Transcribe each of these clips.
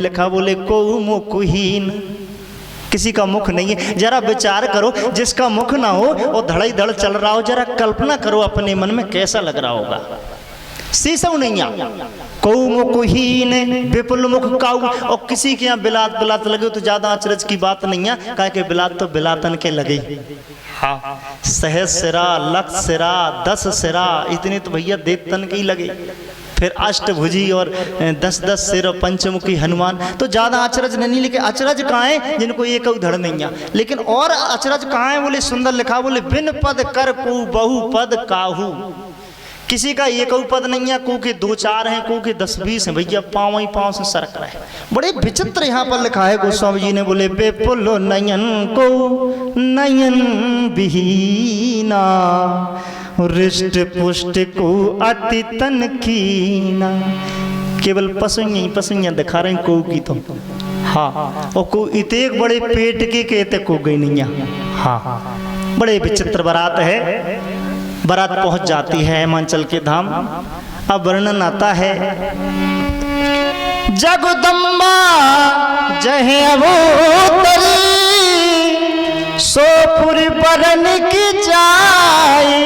लिखा, बोले को मुखहीन, किसी का मुख नहीं है। जरा विचार करो, जिसका मुख ना हो और धड़ई धड़ चल रहा हो, जरा कल्पना करो अपने मन में कैसा लग रहा होगा। शीशव नहीं आ को मुखहीन विपुल मुख काऊ, और किसी के यहाँ बिलात बिलात लगे तो ज्यादा अचरज की बात नहीं है, कहा कि बिलात तो बिलातन के लगे। हाँ, सहज सिरा, लक्ष सिरा, 10 सिरा, इतने तो भैया देवतन के ही लगे। फिर अष्टभुजी और 10-10 सिर और पंचमुखी हनुमान, तो ज्यादा अचरज नहीं। लेकिन अचरज कहाँ है जिनको एक धड़ नहीं है। लेकिन और अचरज कहाँ है, बोले सुंदर लिखा, बोले बिन पद कर को बहु पद काहू, किसी का एक पद नहीं है, को के 2-4 हैं, को के 10-20 हैं, भैया पाँव ही पाँव से सरक रहे हैं। बड़े विचित्र यहाँ पर लिखा है गोस्वामी जी ने, बोले बेपुल नयन को नयन विहीना, हृष्ट पुष्ट को अति तन कीना। केवल पसुइयाँ दिखा रहे हैं को की तो, हाँ, और को इतने बड़े पेट के कहते को गई नहीं है। हाँ, बड़े विचित्र बारात है। बारात पहुंच जाती है हिमाचल के धाम। अब वर्णन आता है, जगदम्बा जहे अवोतरी, सोपुर बरन की जाए,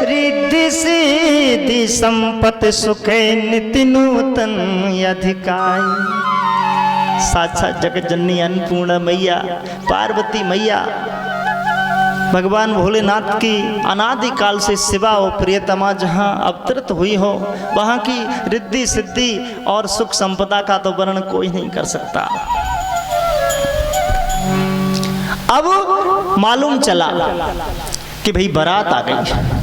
रिद्धि सिद्धि संपत्ति सुखे नित्य नूतन अधिकाय। साक्षात जगत जननी अन्नपूर्णा मैया पार्वती मैया भगवान भोलेनाथ की अनादि काल से शिवा और प्रियतमा जहाँ अवतरित हुई हो, वहाँ की रिद्धि सिद्धि और सुख संपदा का तो वर्णन कोई नहीं कर सकता। अब मालूम चला कि भाई बारात आ गई।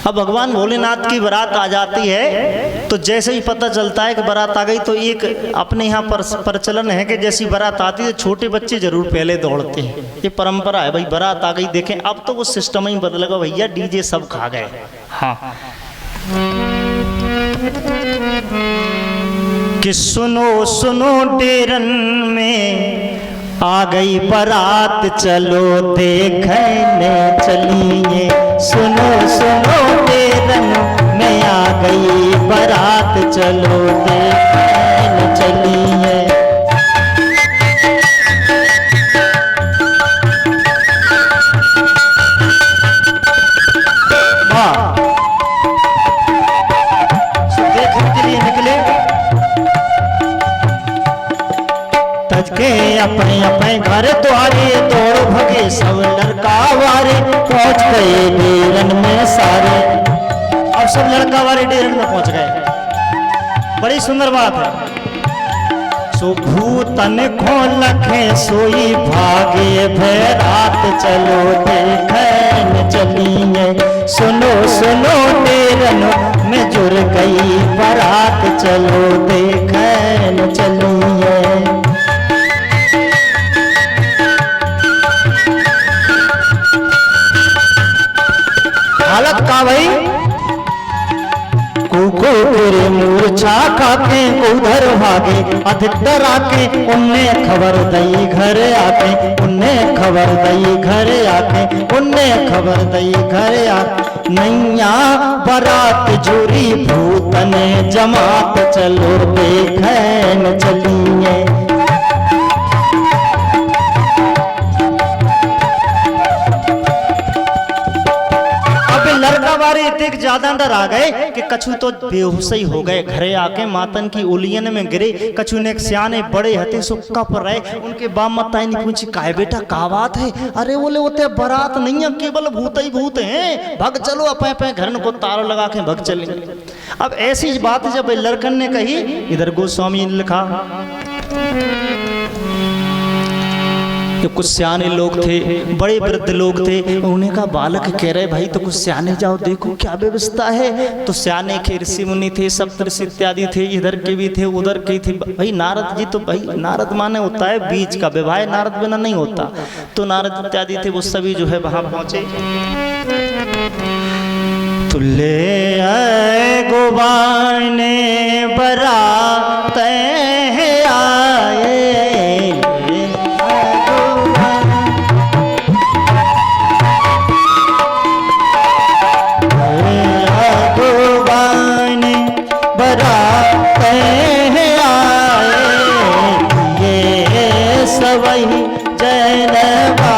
अब भगवान भोलेनाथ की बारात आ जाती है तो जैसे ही पता चलता है कि बारात आ गई, तो एक अपने यहाँ पर प्रचलन है कि जैसी बारात आती है छोटे बच्चे जरूर पहले दौड़ते हैं। ये परंपरा है, भाई बारात आ गई। देखें अब तो वो सिस्टम ही बदलेगा भैया, डीजे सब खा गए। हाँ, कि सुनो सुनो डेरन में आ गई बारात, चलो देखने चलिए। सुनो सुनो डेरन में आ गई बारात, चलो देखने चलिए। वाह, देखने के लिए निकले तज के अपने अपने घर द्वारे, दौड़ भगे सब लड़का वारे, पहुंच गए डेरन में सारे। अब सब लड़का वारे डेरन में पहुंच गए। बड़ी सुंदर बात है। सो भूतन को लखे सोई भागे, भैरात चलो देखने चलिए। सुनो सुनो डेरन में जुड़ गई बारात, चलो देखने चलिए। हालत का भाई, कुको तेरे मूर्छा खाके उधर भागे, अधिकतर आके उन्ने खबर दई घर आके, उन्ने खबर दई घर आके, उन्ने खबर दई घर आके। नैया बारात जुरी भूतने जमात, चलो देखने चलिए। लड़का वारे इतने ज्यादा डर आ गए कि कछु तो बेहोश ही हो गए। घरे आके मातन की उलियन में गिरे। कछु ने एक सियाने बड़े हते सुक्का पर रहे, उनके बाप माता ने पूछी, काहे बेटा का बात है? अरे बोले होते बारात नहीं है, केवल भूत ही भूत हैं, भग चलो अपने अपने घर को तार लगा के भग चले। अब ऐसी बात जब लड़कन ने कही, इधर गोस्वामी ने लिखा कि कुछ सियाने लोग थे, बड़े वृद्ध लोग थे। उन्होंने कहा बालक कह रहे भाई तो कुछ सियाने जाओ देखो क्या व्यवस्था है। तो सियाने के ऋषि मुनि थे, सप्तऋषि इत्यादि थे, इधर के भी थे उधर के थे। भाई नारद जी तो भाई नारद माने होता है बीच का विवाह, नारद बिना नहीं होता। तो नारद इत्यादि थे, वो सभी जो है वहां पहुंचे। तुल्ले आए गोबाने बरात आए, वही जैनबा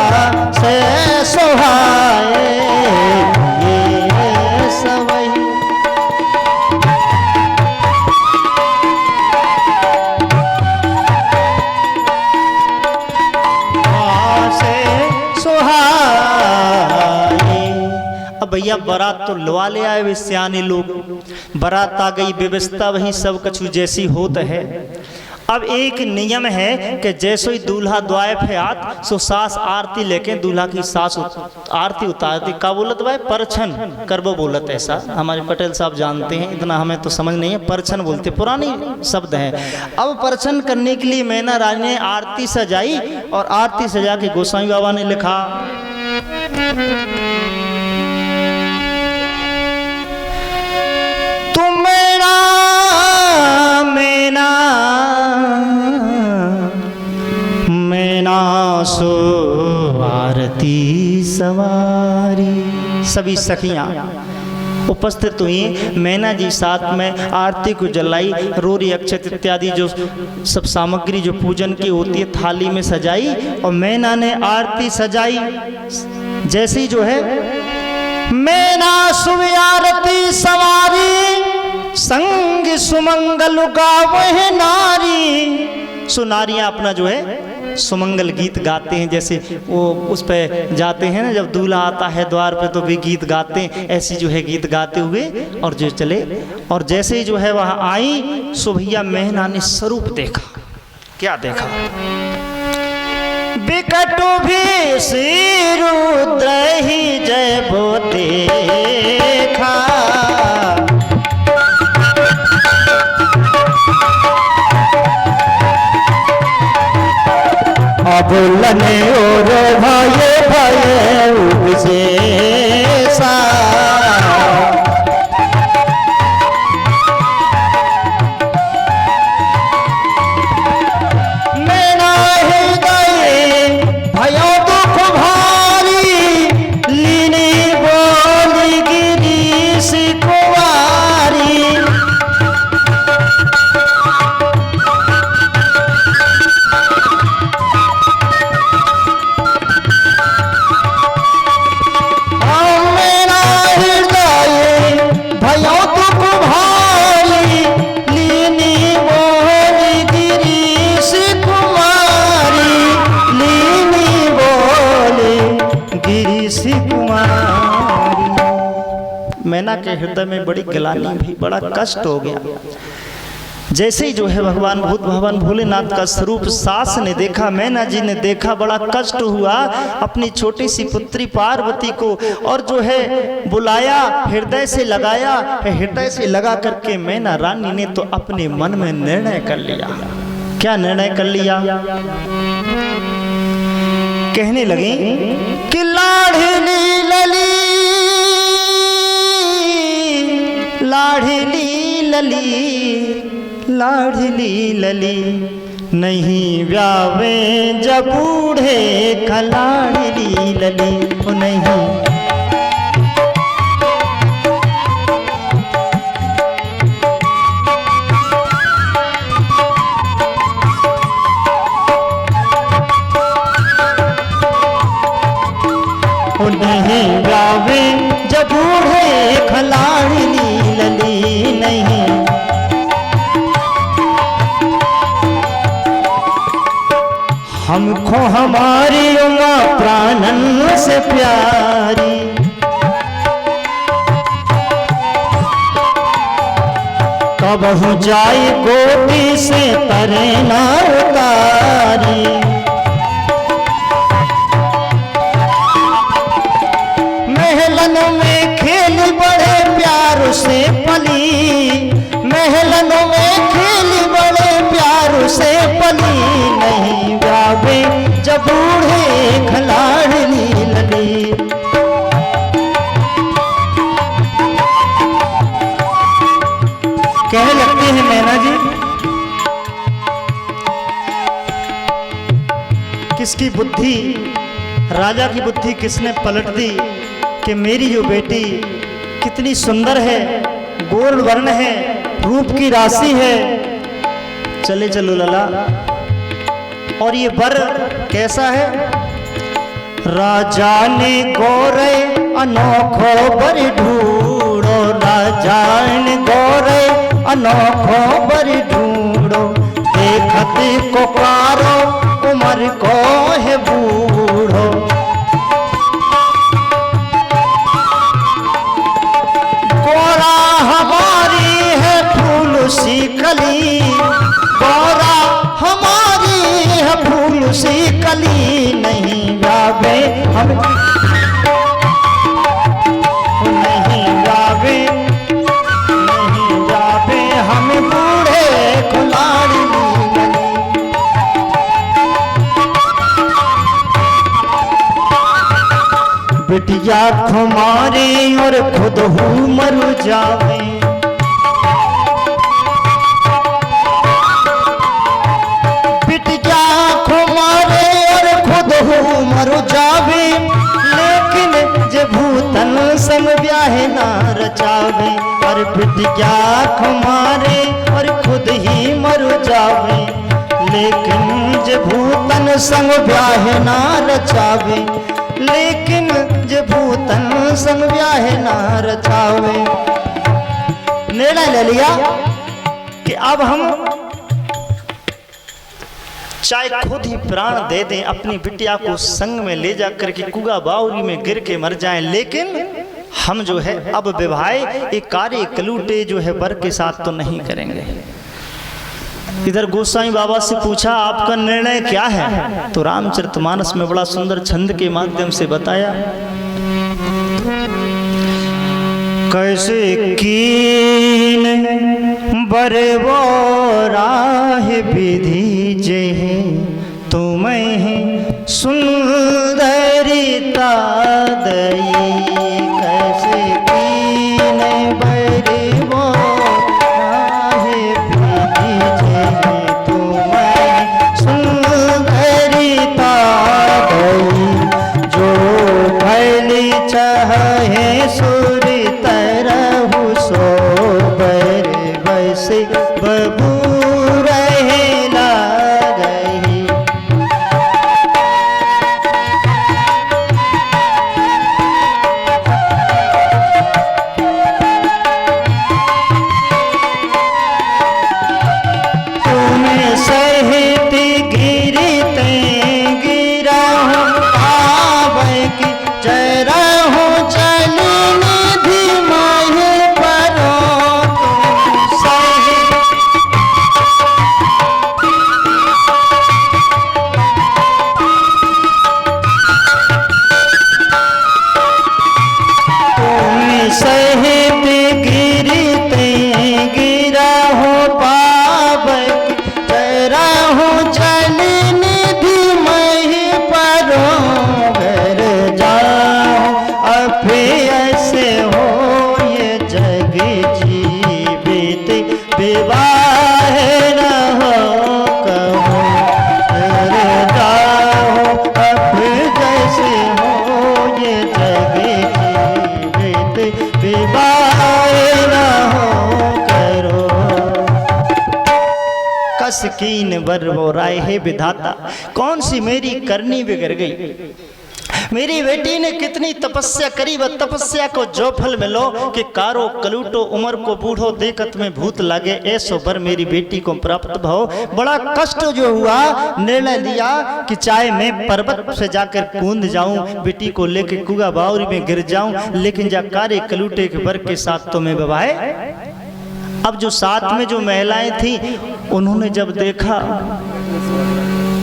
से सोहाए ये सवही। अब भैया बारात तो लवा ले आए वे सियाने लोग, बारात आ गई, व्यवस्था वही सब कछु जैसी होत है। अब एक नियम है कि जैसे ही दूल्हा द्वाय फयात सो सास आरती लेके दूल्हा की सास आरती उतारती। का बोलत भाई परछन करबो बोलत, ऐसा हमारे पटेल साहब जानते हैं, इतना हमें तो समझ नहीं है। परछन बोलते, पुरानी शब्द है। अब परछन करने के लिए मैना राज ने आरती सजाई और आरती सजा के गोसाई बाबा ने लिखा, तुम मेरा मैना मैना सो आरती सवारी। सभी सखियां उपस्थित हुई, मैना जी साथ में आरती को जलाई, रोरी अक्षत इत्यादि जो सब सामग्री जो पूजन की होती है थाली में सजाई और मैना ने आरती सजाई। जैसी जो है मैना सुव आरती सवारी संग सुमंगल गावह नारी। सुनारियां अपना जो है सुमंगल गीत गाते हैं, जैसे वो उस पे जाते हैं ना जब दूल्हा आता है द्वार पे तो भी गीत गाते हैं, ऐसी जो है गीत गाते हुए और जो चले। और जैसे ही जो है वहां आई सो भैया मैना ने स्वरूप देखा। क्या देखा? बिकट भी श्री रुद्र ही जय भो देखा, अब लने और भाये भाये उपजेसा। मैना हृदय भयो दुख भारी, लीनी बोली गिरीश कुंवारी। मैना के हृदय में बड़ी ग्लानि भी, बड़ा कष्ट हो गया। जैसे ही जो है भगवान भोलेनाथ का स्वरूप सास ने देखा, मैना जी ने देखा, बड़ा कष्ट हुआ। अपनी छोटी सी पुत्री पार्वती को और जो है बुलाया, हृदय से लगाया। हृदय से लगा करके मैना रानी ने तो अपने मन में निर्णय कर लिया। क्या निर्णय कर लिया? कहने लगी कि लाडली लली लाडली लली लाडली लली, नहीं व्यावे जब बूढ़े का लाडली लली। ओ नहीं नहीं व्यावे जब बूढ़े खलाड़ली लली। नहीं हमको हमारी उमा प्राणन से प्यारी, कबहू जाए गोदी से तरे ना उतारी। महलन में खेल बड़े प्यार से पली, महलन में खेल बड़े प्यार से पली। नहीं व्यावे जब बूढ़े खलाड़ली लली। कहने लगते हैं मैना जी, किसकी बुद्धि, राजा की बुद्धि किसने पलट दी कि मेरी जो बेटी कितनी सुंदर है, गोर वर्ण है, रूप की राशि है। चले चलो लला, और ये वर कैसा है? राजा ने गोरे अनोखो बर ढूंढो, राजा ने गोरे अनोखो बर ढूंढो, देखत को पारो उमर को है बूढ़ो। गोरा हमारी है फूल सी कली, गोरा हमारी है फूल सी कली, नहीं गावे हम नहीं गावे नहीं गावे हम बूढ़े कुलाड़ी गली। बिटिया खुमारी और खुद हूँ मर जावे, बिटिया खुमारे और खुद हूँ मर जावे, लेकिन जे भूतन संग ब्याहे ना रचावे। और बिटिया खुमारे और खुद ही मर जावे, लेकिन जे भूतन संग ब्याहे ना रचावे, लेकिन जे भूतन संग ब्याहे ना रचावे। निर्णय ले लिया कि अब हम चाहे खुद ही प्राण दे दें, अपनी बिटिया को संग में ले जाकर के कुगा बावरी में गिर के मर जाएं, लेकिन हम जो है अब विवाह एक कार्य कलूटे जो है वर के साथ तो नहीं करेंगे। इधर गोसाई बाबा से पूछा आपका निर्णय क्या है? तो रामचरितमानस में बड़ा सुंदर छंद के माध्यम से बताया, कैसे कीन बरवो राह विधि जे तुम्हें सुंदरिता दई, कैसे कीन बरवो राह विधि जे तुम्हें सुंदरिता दई, जो भली चाहे सुरी तरहु सो बर वैसे बबू रहे लागही। तुम्हें सहित गिरते गिरा पावे की जरा हो चलने धीमाए परो, सहित गिरते गिरा हो पावक, जरा हो चलने धीमहि परो, घर जाओ अब ऐसे हो ये जग जीवित, विवाह न हो कहो, घर जाओ अब जैसे हो ये जग विवाह न हो करो। कस कीन वर वो राय है विधाता, कौन सी मेरी करनी बिगड़ गई। मेरी बेटी ने कितनी तपस्या करी, वह तपस्या को जो फल मिलो कि कारो कलूटो उमर को बूढ़ो देखत में भूत लागे, ऐसो वर मेरी बेटी को प्राप्त भव। बड़ा कष्ट जो हुआ, निर्णय लिया कि चाहे मैं पर्वत से जाकर कूद जाऊं, बेटी को लेकर कुगा बावरी में गिर जाऊं, लेकिन जा कारे कलूटे के वर के साथ तो मैं विवाह। अब जो साथ में जो महिलाएं थी, उन्होंने जब देखा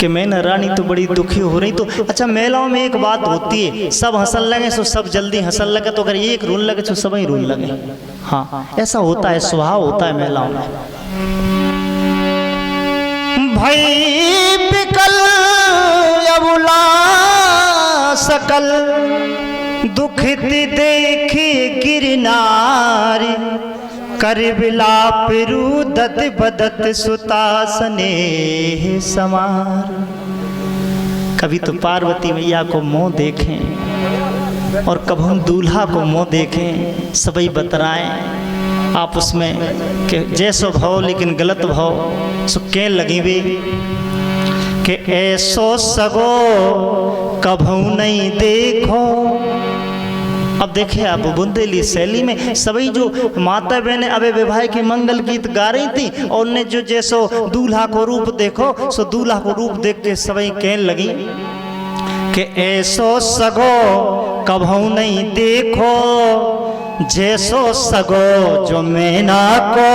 कि मैना रानी तो बड़ी दुखी हो रही, तो अच्छा महिलाओं में एक बात होती है, सब हंसन लगे तो सब जल्दी हंसन लगे, तो अगर एक रोने लगे तो सब ही रोने लगे। हाँ, ऐसा होता है, स्वभाव होता है महिलाओं में। भाई बिकल अबुला सकल दुखित देखी गिरनारी, कर विलाप रुदत बदत सुता स्नेह समार। कभी तो पार्वती मैया को मुँह देखें और कब हम दूल्हा को मुँह देखें, सभी बतराएं आप उसमें कि जैसो भाव लेकिन गलत भाव सो के लगी वे कि ऐसो सगो कभू नहीं देखो। अब देखिए आप बुंदेली शैली में सभी जो माता बहनें अबे विवाह के मंगल गीत गा रही थी और उन्हें जो जैसो दूल्हा को रूप देखो सो दूल्हा को रूप देख के सभी कहने लगी कि ऐसो सगो कभू नहीं देखो जैसो सगो जो मैना को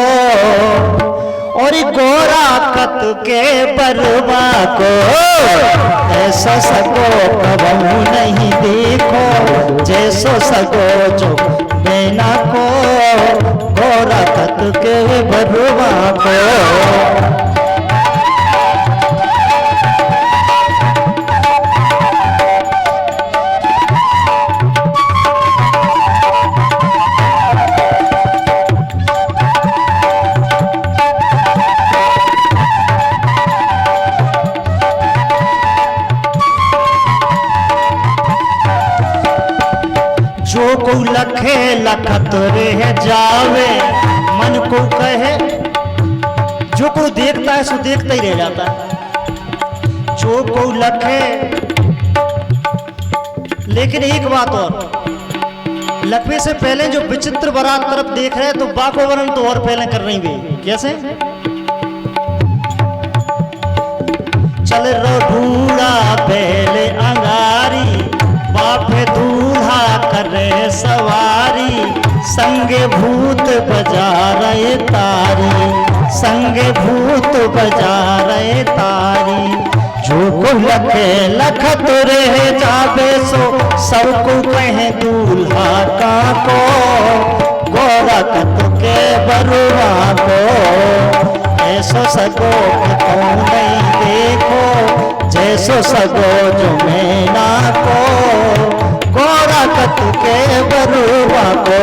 और गोरा कत के बरवा को। ऐसा सगो कभू नहीं देखो जैसो सगो जो मैना को गोरा कत के बरवा को। लखे लखत रह जावे मन को कहे। जो कोई देखता है सो देखता ही रह जाता है। जो कोई लखे, लेकिन एक बात और, लखवे से पहले जो विचित्र बारात तरफ देख रहे हैं तो बाको वरण तो और पहले कर रही भी। कैसे? चल रो ढूंढा पहले अंगारी बापे दूल्हा करे सवारी संगे भूत बजा रहे तारी संगे भूत बजा रहे तारी। जो को लखे लखत रह जावे सो सबको कहे दूल्हा का को गोरा कत के बरुआ को। ऐसो सगो कौन नहीं देखो जैसो सगो जो मैना को गोरा कत के बरुआ को।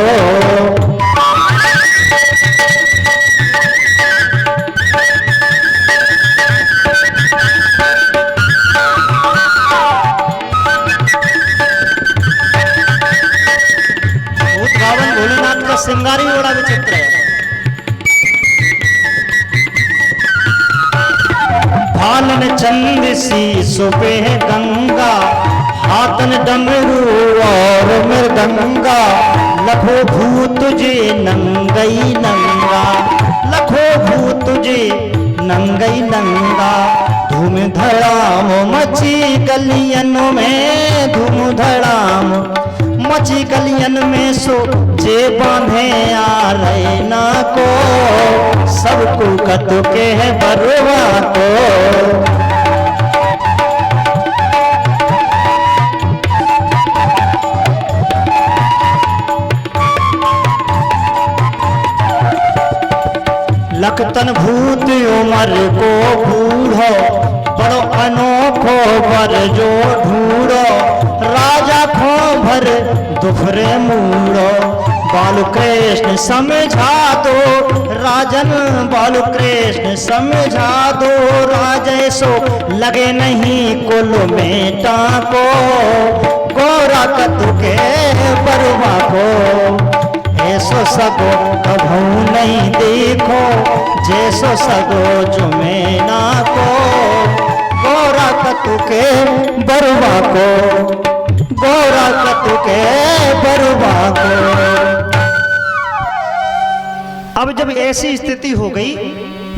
भूतभावन भोलेनाथ का श्रृंगार भी बड़ा विचित्र है। भालन चंद सी सुबह गंगा हाथन डमरू और मृदंगा लखो भूत तुझे नंगई नंगा लखो भूत तुझे नंगई नंगा। धूम धड़ाम मची गलियन में धूम धड़ाम मची गलियन में सो जे बांधे आ रहे ना को सबको कत के है बरुआ को। लखतन भूत उमर को बूढ़ो बड़ो अनोखो बर जो ढूंढो राजा खो भर दुफरे मूड़ो। बालू कृष्ण समझा दो राजन बालू कृष्ण समझा दो राजैसो लगे नहीं कुल में टाको गोरा कत के बरुआ को। ऐसो सगो कभू नहीं देखो जैसो सगो जो मैना को गोरा कत के बरुआ को गोरा कत के बरुआ को। अब जब ऐसी स्थिति हो गई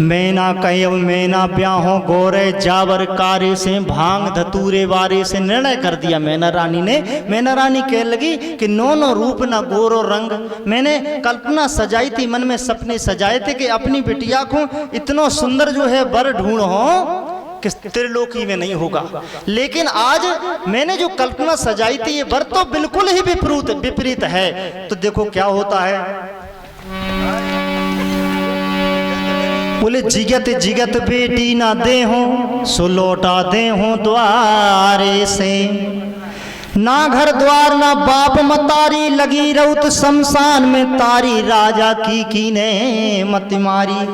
मैना कहीं अब मैना ब्याहों गोरे जावर कारे से भांग धतूरे वारे से निर्णय कर दिया मैना रानी ने। मैना रानी कह लगी कि नो रूप ना गोरो रंग। मैंने कल्पना सजाई थी मन में सपने सजाए थे कि अपनी बिटिया को इतना सुंदर जो है वर ढूंढ हो कि त्रिलोकी में नहीं होगा। लेकिन आज मैंने जो कल्पना सजाई थी ये वर तो बिल्कुल ही विपरीत है। तो देखो क्या होता है। बोले जिगत जिगत बेटी ना दे हो सो लौटा दे हो द्वारे से। ना घर द्वार ना बाप मतारी लगी रउत शमशान में तारी राजा की कीने मत मारी।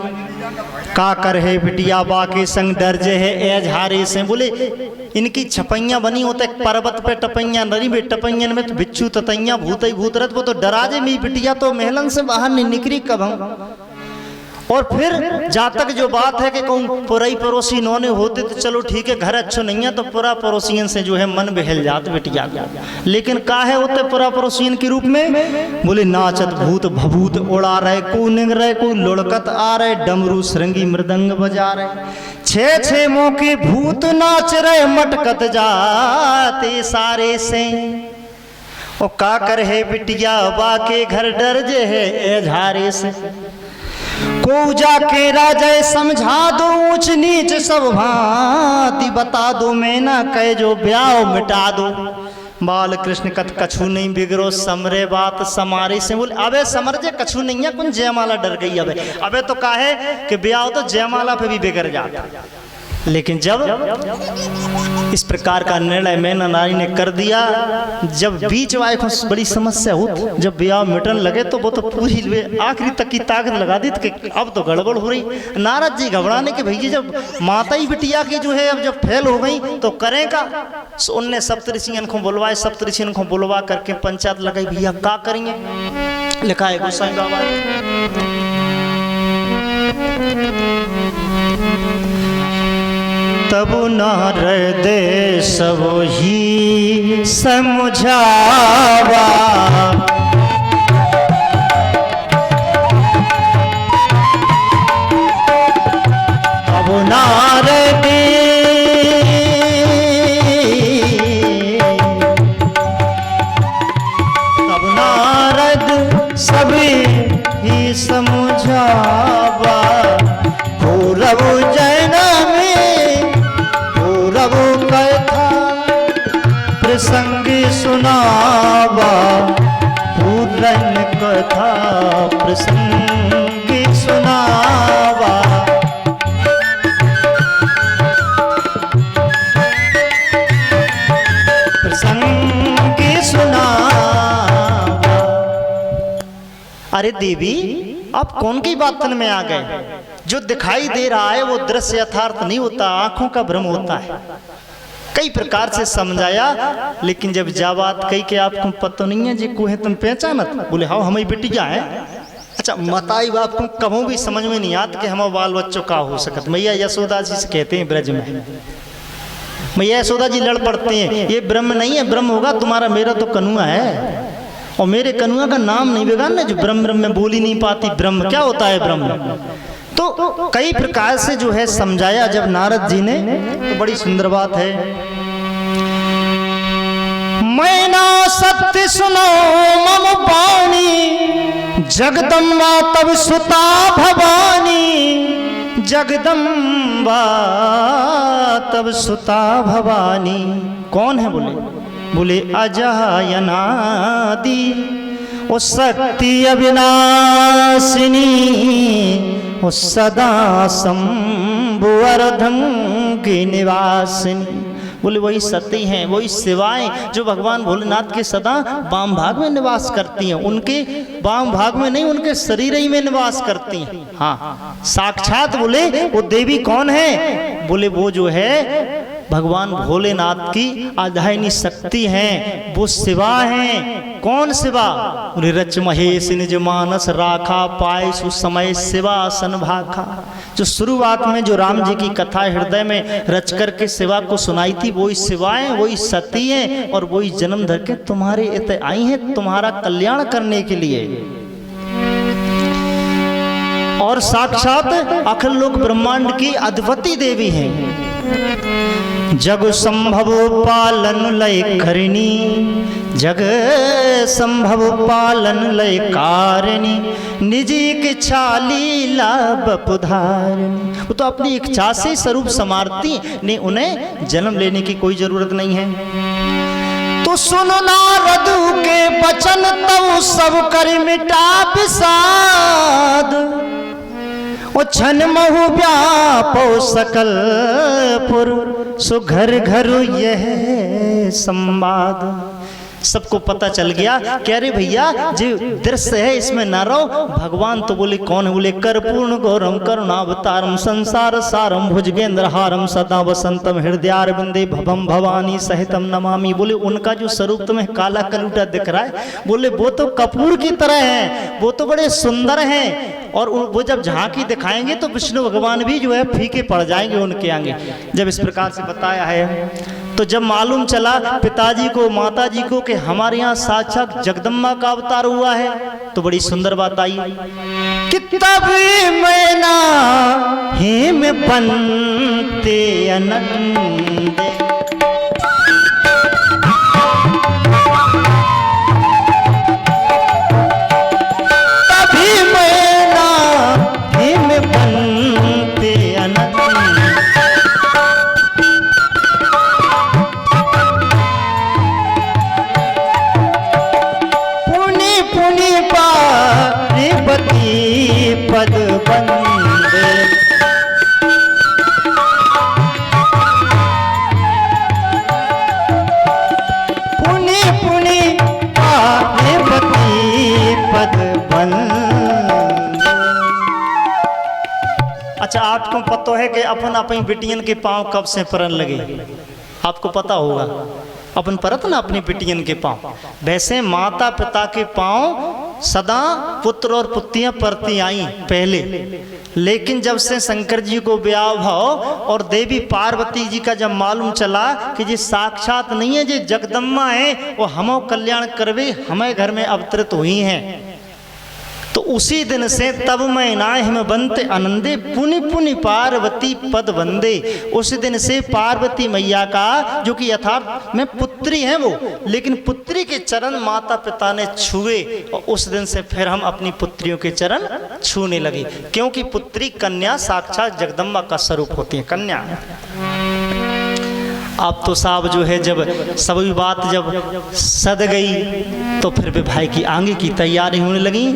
का कर है बिटिया बाके संग दर्ज है एझारे से। बोले इनकी छपैया बनी होता है पर्वत पे टपैया नरी में टपैयन में तो बिच्छू ततैया भूत ही भूतरत। वो तो डराजे में बिटिया तो महलन से बाहर नहीं निकली कब हम। और फिर जहाँ तक जो बात है कि कहूँ पुराई पड़ोसी नौने होते तो चलो ठीक है, घर अच्छो नहीं है तो पुरा पड़ोसियन से जो है मन बहल जात बिटिया। लेकिन काहे होते पुरा पड़ोसियन के रूप में? बोले नाचत भूत भभूत उड़ा रहे, को निंग रहे, को लुढ़कत आ रहे, डमरू श्रृंगी मृदंग बजा रहे, छे छे मौके भूत नाच रहे, मटकत जाते सारे से। ओ का कर है बिटिया बाके घर डर जे है ए झारे से, को जाके राजा समझा दो, ऊंच नीच सब भांति बता दो, मैं ना कह जो ब्याह मिटा दो। बाल कृष्ण कथ कछु नहीं बिगड़ो, समरे बात समारे से। बोले अबे समर जे कछु नहीं है, कौन जयमाला डर गई अबे तो काहे कि ब्याह तो जयमाला पे भी बिगड़ जाता। लेकिन जब इस प्रकार का निर्णय मैना नारी ने कर दिया, जब बीच वाले को बड़ी समस्या हो, जब ब्याह मिटन लगे तो वो तो पूरी आखिरी तक की ताकत लगा दी कि अब तो गड़बड़ हो रही। नारद जी घबराने के भैया जब माता ही बिटिया की जो है अब जब फेल हो गई तो करें का। तो उनने सप्तऋषियन को बुलवाए, सप्तऋषियन को बुलवा करके पंचायत लगाई, भैया का करेंगे। लिखा है गोसाई बाबा, तब नारद सब ही समझावा, तब नारद सब ही समझावा, पूरब जैना प्रसंग सुनावा, पूरन कथा प्रसंग सुनावा। प्रसंग सुनावा। अरे देवी आप कौन की बातन में आ गए? जो दिखाई दे रहा है वो दृश्य यथार्थ नहीं होता, आंखों का भ्रम होता है। कई प्रकार से समझाया, लेकिन जब जा बात कही कि आपको पता नहीं है जी को है तुम पहचानत। बोले हाँ हमारी बिटिया है। अच्छा मताई बाप को कभी भी समझ में नहीं आता कि हमारे बाल बच्चों का हो सकत। मैया यशोदा जी से कहते हैं ब्रज में, मैया यशोदा जी लड़ पड़ते हैं, ये ब्रह्म नहीं है, ब्रह्म होगा तुम्हारा, मेरा तो कनुआ है और मेरे कनुआ का नाम नहीं बिगाड़ना जो ब्रह्म ब्रह्म में बोली नहीं पाती। ब्रह्म क्या होता है ब्रह्म? तो कई प्रकार से जो है समझाया जब नारद जी ने, तो बड़ी सुंदर बात है। मैं ना सत्य सुनो मम पानी, जगदम्बा तब सुता भवानी, जगदम्बा तब सुता भवानी। कौन है? बोले अजायनादि ओ शक्ति अविनाशिनी, ओ सदा शंभुवर्धन की निवासिनी। बोले वही सती हैं, वही शिवाएं जो भगवान भोलेनाथ के सदा वाम भाग में निवास करती हैं। उनके वाम भाग में नहीं, उनके शरीर ही में निवास करती हैं। हाँ साक्षात बोले वो देवी कौन है? बोले वो जो है भगवान भोलेनाथ की आधायनी शक्ति हैं, वो शिवा हैं। कौन शिवा? बोले रच महेश निज मानस राखा, पाए सुसमय शिवासन भाखा। जो शुरुआत में जो राम जी की कथा हृदय में रच करके शिवा को सुनाई थी, वही शिवाएं, वही सती हैं और वही जन्म धर के तुम्हारे इतने आई हैं तुम्हारा कल्याण करने के लिए। और साक्षात अखिल लोक ब्रह्मांड की अद्वितीय देवी हैं। जग संभव पालन लय करिणी, जग संभव पालन लय कारिणी, निजी इच्छा लीला बपुधारिणी। वो तो अपनी इच्छा से स्वरूप समारती ने, उन्हें जन्म लेने की कोई जरूरत नहीं है। तो सुनो नारद के वचन तब सब कर मिटा विषाद, ओ छन महु व्यापो सकल पुर, सो घर घर यह संवाद। सबको पता चल गया कि अरे भैया जो दृश्य है इसमें न रहो। भगवान तो बोले कौन है? बोले कर्पूर्ण गौरम करुणावतारम संसार सारम भुजगेंद्र हारम सदा वसंतम हृदयारविंदे भवम भवानी सहितम नमामि। बोले उनका जो स्वरूप तुम्हें काला कलूटा दिख रहा है, बोले वो तो कपूर की तरह है, वो तो बड़े सुंदर हैं और वो जब झांकी दिखाएंगे तो विष्णु भगवान भी जो है फीके पड़ जाएंगे उनके आगे। जब इस प्रकार से बताया है तो जब मालूम चला पिताजी को माताजी को कि हमारे यहाँ साक्षात जगदम्बा का अवतार हुआ है तो बड़ी सुंदर बात आई कि तभी मैना हेम बनते अनंदे। पद बंदे पुनि पुनि पार्वती पद बंदे। अच्छा आपको पता है कि अपन अपनी बिटियन के पांव कब से परन लगे? आपको पता होगा अपन परत ना अपनी बिटियन के पांव। वैसे माता पिता के पांव सदा पुत्र और पुत्रियां परती आई पहले, लेकिन जब से शंकर जी को ब्याह भाव और देवी पार्वती जी का जब मालूम चला कि जी साक्षात नहीं है, जी जगदम्बा है वो हमो कल्याण करवे हमें घर में अवतरित हुई हैं, तो उसी दिन से तब मैं नाहिम बनते आनंदे पुनि पुनि पार्वती पद वंदे। उस दिन से पार्वती मैया का जो कि यथार्थ में पुत्री हैं वो, लेकिन पुत्री के चरण माता पिता ने छुए और उस दिन से फिर हम अपनी पुत्रियों के चरण छूने लगे, क्योंकि पुत्री कन्या साक्षात जगदम्बा का स्वरूप होती है कन्या। अब तो साहब जो है जब सभी बात जब सद गई तो फिर विवाह की आगे की तैयारी होने लगी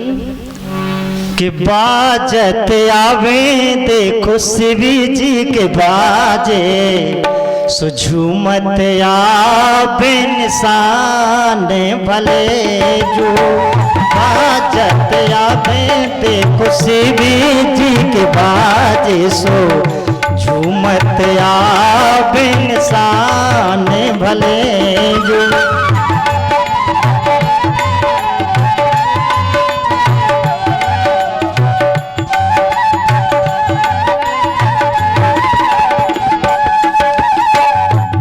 कि बाजत आवे देखो शिवी जी के बाजे सुझूमत आवे निशान भले जो। बाजत आवे देखो शिवी जी के बाजे सो झूमत आवे निशान भले जो।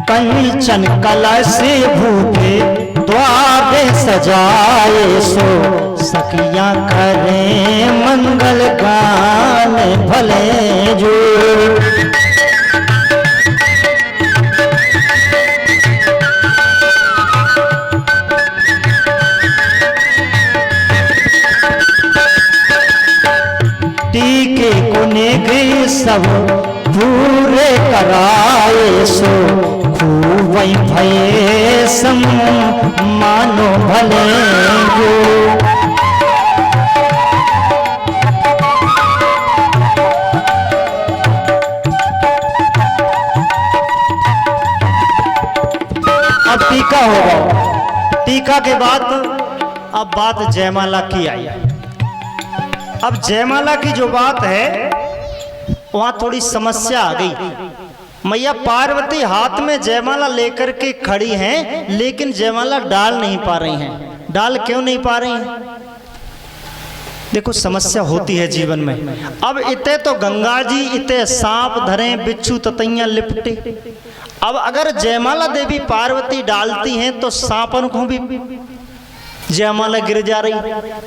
कंचन कलश भूखे द्वारे सजाए सो सखियां करें मंगल गान भले जो। टीके कोने गए सब पूरे कराए सो खूब भये सम मानो भले जो। अब टीका होगा, टीका के बाद अब बात जयमाला की आई। अब जयमाला की जो बात है वहां थोड़ी समस्या आ गई। मैया पार्वती हाथ में जयमाला लेकर के खड़ी हैं, लेकिन जयमाला डाल नहीं पा रही हैं। डाल क्यों नहीं पा रही हैं? देखो समस्या होती है जीवन में। अब इते तो गंगा जी इते सांप धरे बिच्छू ततैया लिपटे। अब अगर जयमाला देवी पार्वती डालती हैं तो सांपन को भी जयमाला गिर जा रही।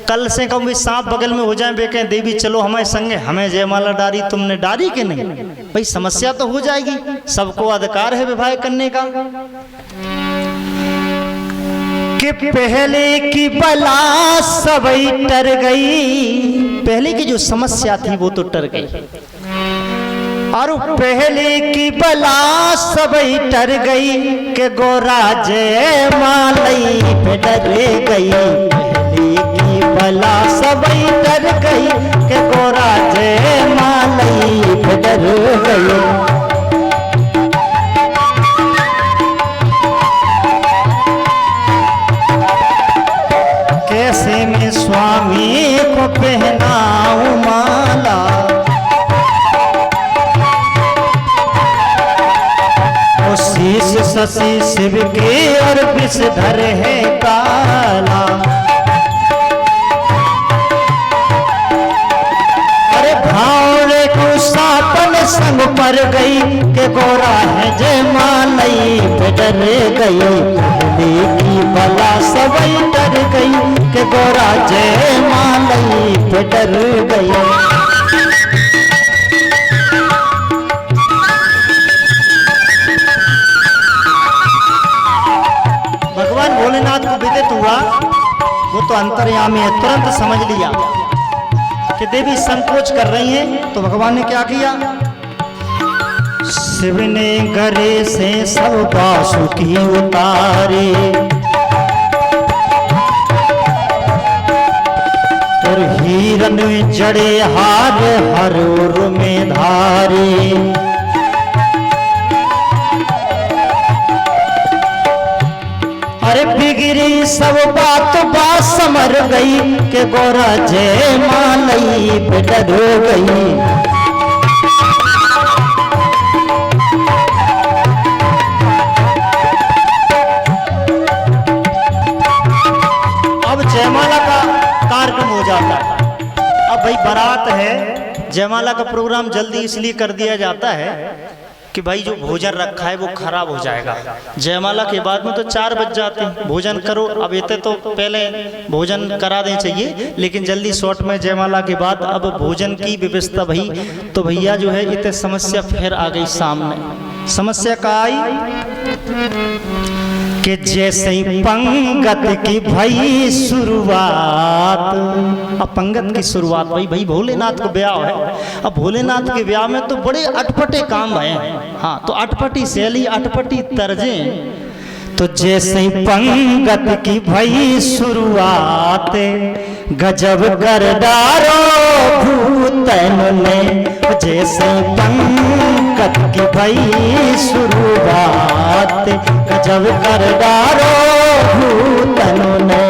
कल से कम भी सांप बगल में हो जाए बे कहें देवी चलो हमारे संगे, हमें जयमाला डारी तुमने डारी कि नहीं, भाई समस्या तो हो जाएगी। सबको अधिकार है विवाह करने का। कि पहले की बला सब टर गई, पहले की जो समस्या थी वो तो टर गई, और पहले की बला सब टर गई के गोरा जयमालई पे डर गई। पहले की बला सब टर गई के गोरा जयमालई पे डर गई। कैसे मैं स्वामी को पहनाऊं माला, शीश शशि शिव के और विषधर है काला। संग पर गई के गोरा है जय मालई पे डर गई की बला सबई डर गई के गोरा जय मालई पे डर गई। भगवान भोलेनाथ को विदित हुआ, वो तो अंतर्यामी है, तुरंत समझ लिया कि देवी संकोच कर रही हैं। तो भगवान ने क्या किया, शिव ने गरे से सब बासुकी उतारे और हिरन जड़े हार हरोर में धारे। अरे बिगड़ी सब बात समर गई के गोरा जय मालई पे डर गई। अब जयमाला का कार्यक्रम हो जाता है। अब भाई बारात है, जयमाला का प्रोग्राम जल्दी इसलिए कर दिया जाता है कि भाई जो भोजन रखा है वो खराब हो जाएगा। जयमाला के बाद में तो 4 बज जाते हैं, भोजन करो। अब इतने तो पहले भोजन करा दें चाहिए, लेकिन जल्दी शॉर्ट में जयमाला के बाद अब भोजन की व्यवस्था भाई, तो भैया जो है इतने समस्या फिर आ गई सामने। समस्या का आई कि जैसे ही पंगत की भई शुरुआत, अब पंगत की शुरुआत भाई भोलेनाथ को ब्याह है। अब भोलेनाथ के ब्याह में तो बड़े अटपटे काम है। हाँ, तो अटपटी शैली, अटपटी तर्जें। तो जैसे ही पंगत की भई शुरुआत, गजब कर डारो भूतन ने। जैसे पंगत की भई शुरुआत, गजब कर डारो भूतन ने।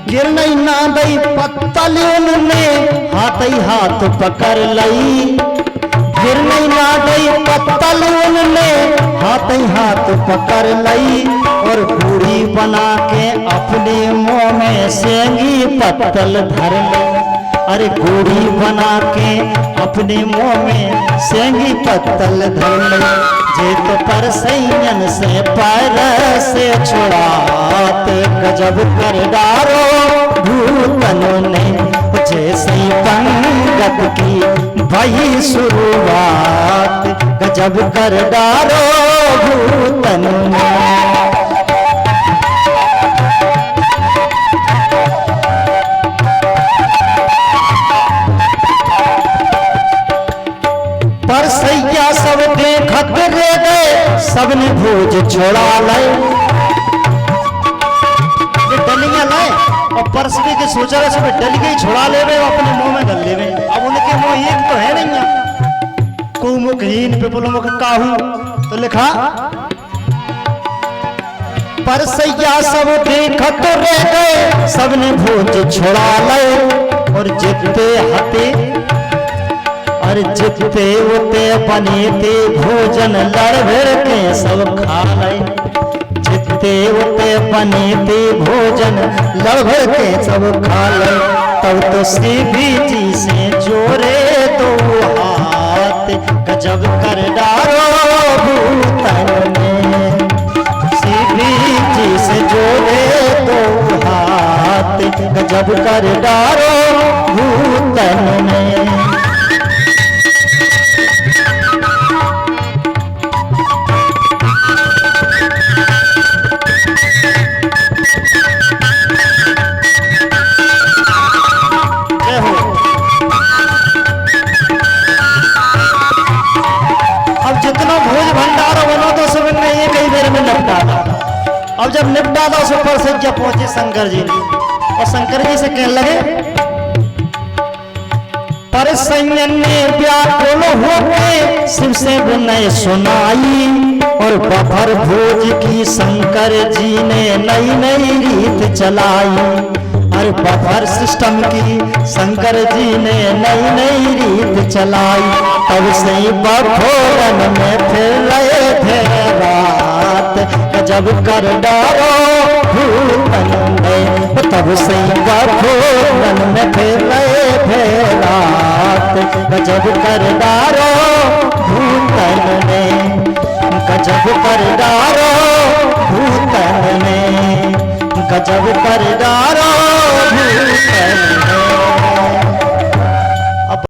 गिरनई ना दई पत्तलियन ने हाथ ही हाथ पकड़ लई। गिरनई ना दई पत्तलियन ने हाथ ही हाथ पकड़ लई और पूरी बना के अपने मुंह में सेंगी पत्तल धर लई। अरे गोड़ी बना के अपने मुंह में सेंगी पत्तल धर लई। जे तो पर सैयन से पैर से छुड़ाते, गजब कर डारो भूतनों ने। जैसे पंगत की भई शुरुआत, गजब कर डारो भूतनों ने। परसैया सब देखत रह गए, सबने भोज छोड़ा लाए। डलियां लाए और परसवे के सोचा रहे सब डलियां ही छोड़ा ले रहे, अपने मुंह में डल ले रहे। अब उनके मुंह एक तो है नहीं, को मुखहीन पे बोलो मुख काहू, तो लिखा परसैया सब देखत रह गए, सबने भोज छोड़ा लाए और जितते हते अरे जितते उते बनेते भोजन लड़ भर के सब खा लए। जितते उते बनेते भोजन लड़ भर के सब खा लए। तब तो शिवी जी से जोरे दो हाथ, गजब कर डारो भूतन ने। शिवी जी से जोरे दो हाथ, गजब कर डारो भूतन ने। अब जब निपटा था उस ऊपर से जब पहुंचे शंकर जी और शंकर जी से कहने लगे, पर सैयन ने व्याकुल होके शिव से विनय सुनाई और बफर भोज की शंकर जी ने नई नई रीत चलाई। अरे बफर सिस्टम की शंकर जी ने नई नई रीत चलाई, तब से ही बफोरन में फिर रहे थे रात, गजब कर डारो भूतन ने, तब से ही बफोरन में फिर रहे थे रात, गजब कर डारो भूतन ने, गजब कर डारो भूतन ने, गजब कर डारो भूतन।